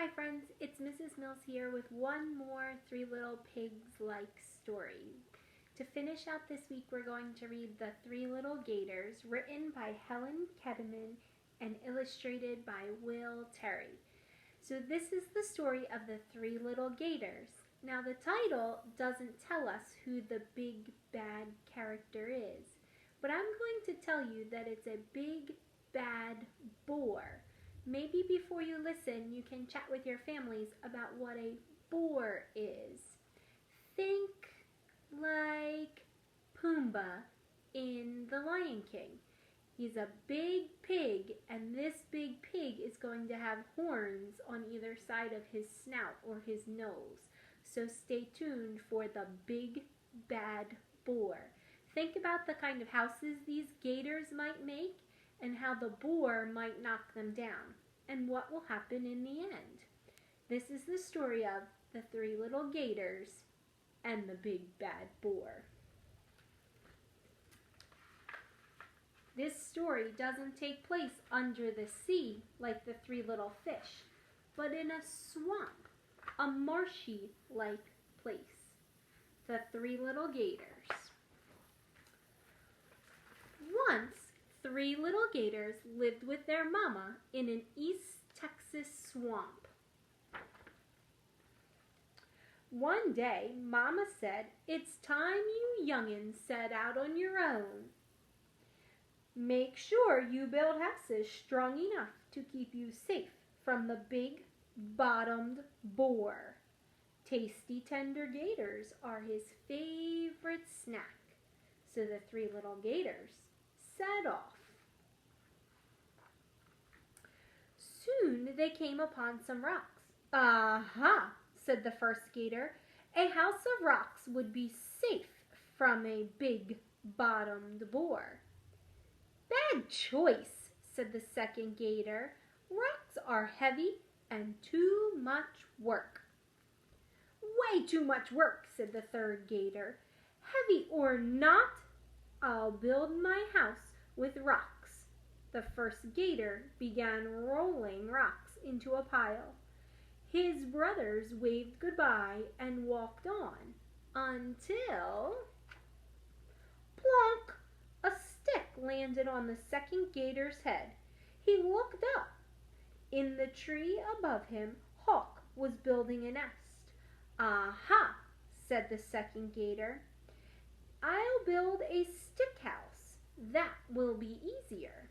Hi friends, it's Mrs. Mills here with one more Three Little Pigs-like story. To finish out this week, we're going to read The Three Little Gators, written by Helen, Ketteman, and illustrated by Will Terry. So this is the story of the Three Little Gators. Now the title doesn't tell us who the big bad character is, but I'm going to tell you that it's a big bad boar. Maybe before you listen, you can chat with your families about what a boar is. Think like Pumbaa in The Lion King. He's a big pig, and this big pig is going to have horns on either side of his snout or his nose. So stay tuned for the big bad boar. Think about the kind of houses these gators might make and how the boar might knock them down, and what will happen in the end. This is the story of the Three Little Gators and the big bad boar. This story doesn't take place under the sea like the Three Little Fish, but in a swamp, a marshy-like place. The Three Little Gators. Once, three little gators lived with their mama in an East Texas swamp. One day, Mama said, "It's time you young'uns set out on your own. Make sure you build houses strong enough to keep you safe from the big-bottomed boar. Tasty, tender gators are his favorite snack." So the three little gators set off. Soon they came upon some rocks. "Aha," said the first gator, "a house of rocks would be safe from a big-bottomed boar." "Bad choice," said the second gator. "Rocks are heavy and too much work." "Way too much work," said the third gator. "Heavy or not, I'll build my house with rocks." The first gator began rolling rocks into a pile. His brothers waved goodbye and walked on until, plonk! A stick landed on the second gator's head. He looked up. In the tree above him, Hawk was building a nest. "Aha," said the second gator. "I'll build a stick house. That will be easier."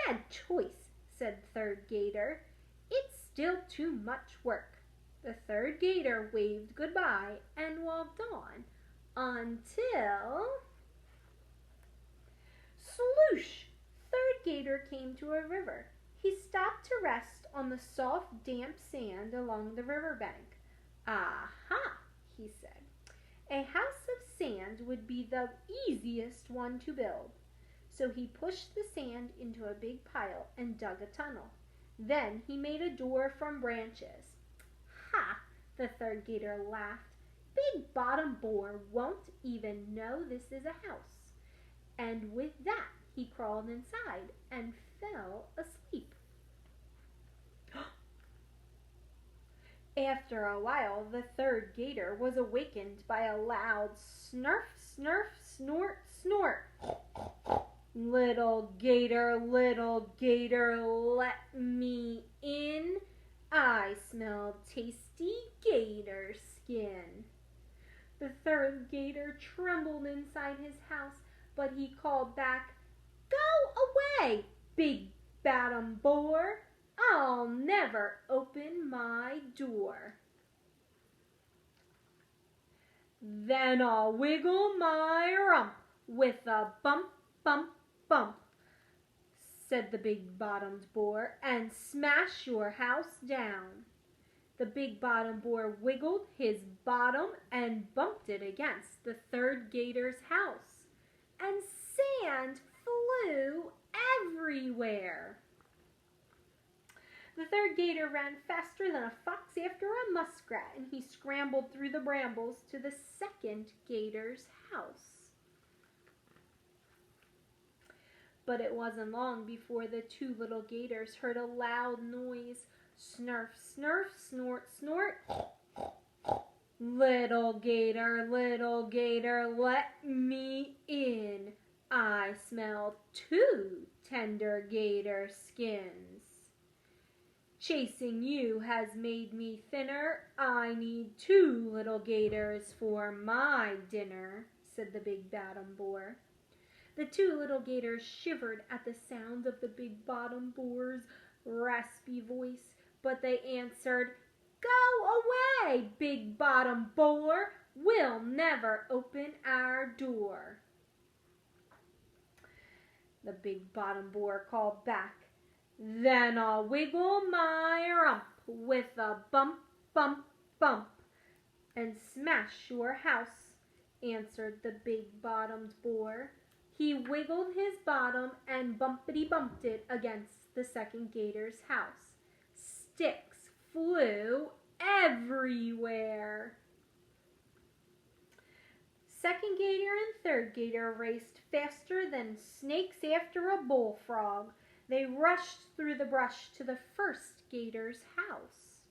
"Bad choice," said the third gator. "It's still too much work." The third gator waved goodbye and walked on until, sloosh! Third gator came to a river. He stopped to rest on the soft, damp sand along the riverbank. "Aha," he said. "A house of sand would be the easiest one to build." So he pushed the sand into a big pile and dug a tunnel. Then he made a door from branches. "Ha!" the third gator laughed. "Big bottom boar won't even know this is a house." And with that, he crawled inside and fell asleep. After a while, the third gator was awakened by a loud snurf, snurf, snort, snort. Little gator, let me in. I smell tasty gator skin." The third gator trembled inside his house, but he called back, "Go away, big bottom boar. I'll never open my door." "Then I'll wiggle my rump with a bump, bump, bump," said the big-bottomed boar, "and smash your house down." The big-bottomed boar wiggled his bottom and bumped it against the third gator's house, and sand flew everywhere. The third gator ran faster than a fox after a muskrat, and he scrambled through the brambles to the second gator's house. But it wasn't long before the two little gators heard a loud noise Snurf, snurf, snort, snort. Little gator, let me in. I smell 2 tender gator skins. Chasing you has made me thinner. I need 2 little gators for my dinner, said the big bottom boar. The 2 little gators shivered at the sound of the big bottom boar's raspy voice, but they answered, "Go away, big bottom boar. We'll never open our door." The big bottom boar called back, "Then I'll wiggle my rump with a bump, bump, bump, and smash your house," answered the big-bottomed boar. He wiggled his bottom and bumpity-bumped it against the second gator's house. Sticks flew everywhere. Second gator and third gator raced faster than snakes after a bullfrog. They rushed through the brush to the first gator's house.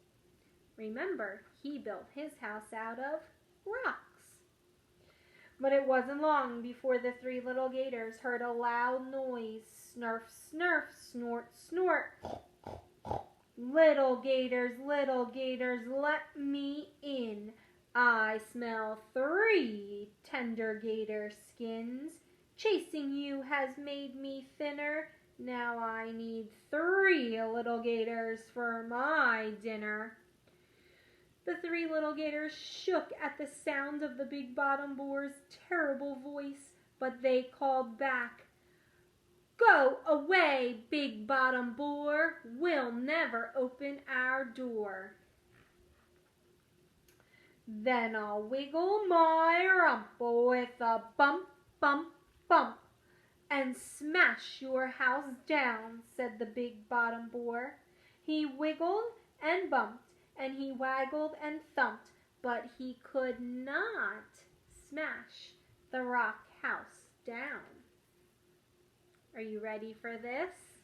Remember, he built his house out of rocks. But it wasn't long before the 3 little gators heard a loud noise. Snurf, snurf, snort, snort. Little gators, let me in. I smell 3 tender gator skins. Chasing you has made me thinner. Now I need 3 little gators for my dinner. The 3 little gators shook at the sound of the big bottom boar's terrible voice, but they called back, "Go away, big bottom boar. We'll never open our door." "Then I'll wiggle my rump with a bump, bump, bump, and smash your house down," said the big bottom boar. He wiggled and bumped, and he waggled and thumped, but he could not smash the rock house down. Are you ready for this?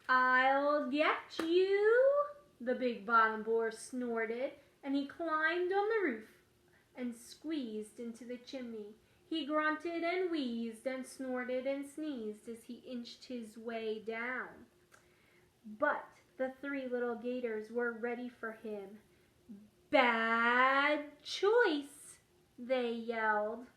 "I'll get you," the big bottom boar snorted, and he climbed on the roof and squeezed into the chimney. He grunted and wheezed and snorted and sneezed as he inched his way down. But the 3 little gators were ready for him. "Bad choice," they yelled.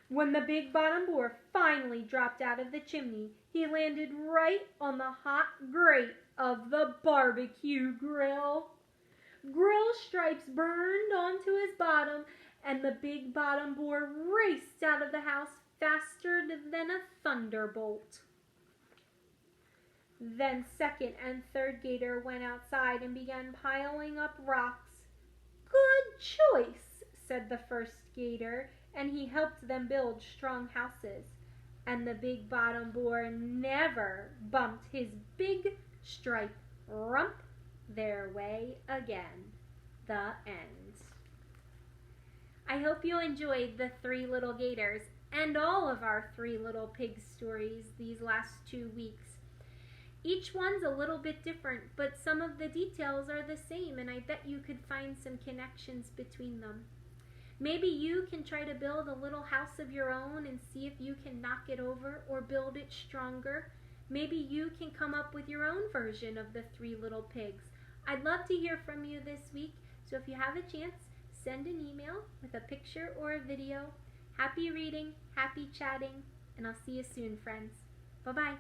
When the big bottom boar finally dropped out of the chimney, he landed right on the hot grate of the barbecue grill. Grill stripes burned onto his bottom, and the big bottom boar raced out of the house faster than a thunderbolt. Then second and third gator went outside and began piling up rocks. "Good choice," said the first gator, and he helped them build strong houses. And the big bottom boar never bumped his big striped rump their way again. The end. I hope you enjoyed the 3 little gators and all of our 3 little pig stories these last 2 weeks. Each one's a little bit different, but some of the details are the same, and I bet you could find some connections between them. Maybe you can try to build a little house of your own and see if you can knock it over or build it stronger. Maybe you can come up with your own version of the 3 little pigs. I'd love to hear from you this week, so if you have a chance, send an email with a picture or a video. Happy reading, happy chatting, and I'll see you soon, friends. Bye-bye.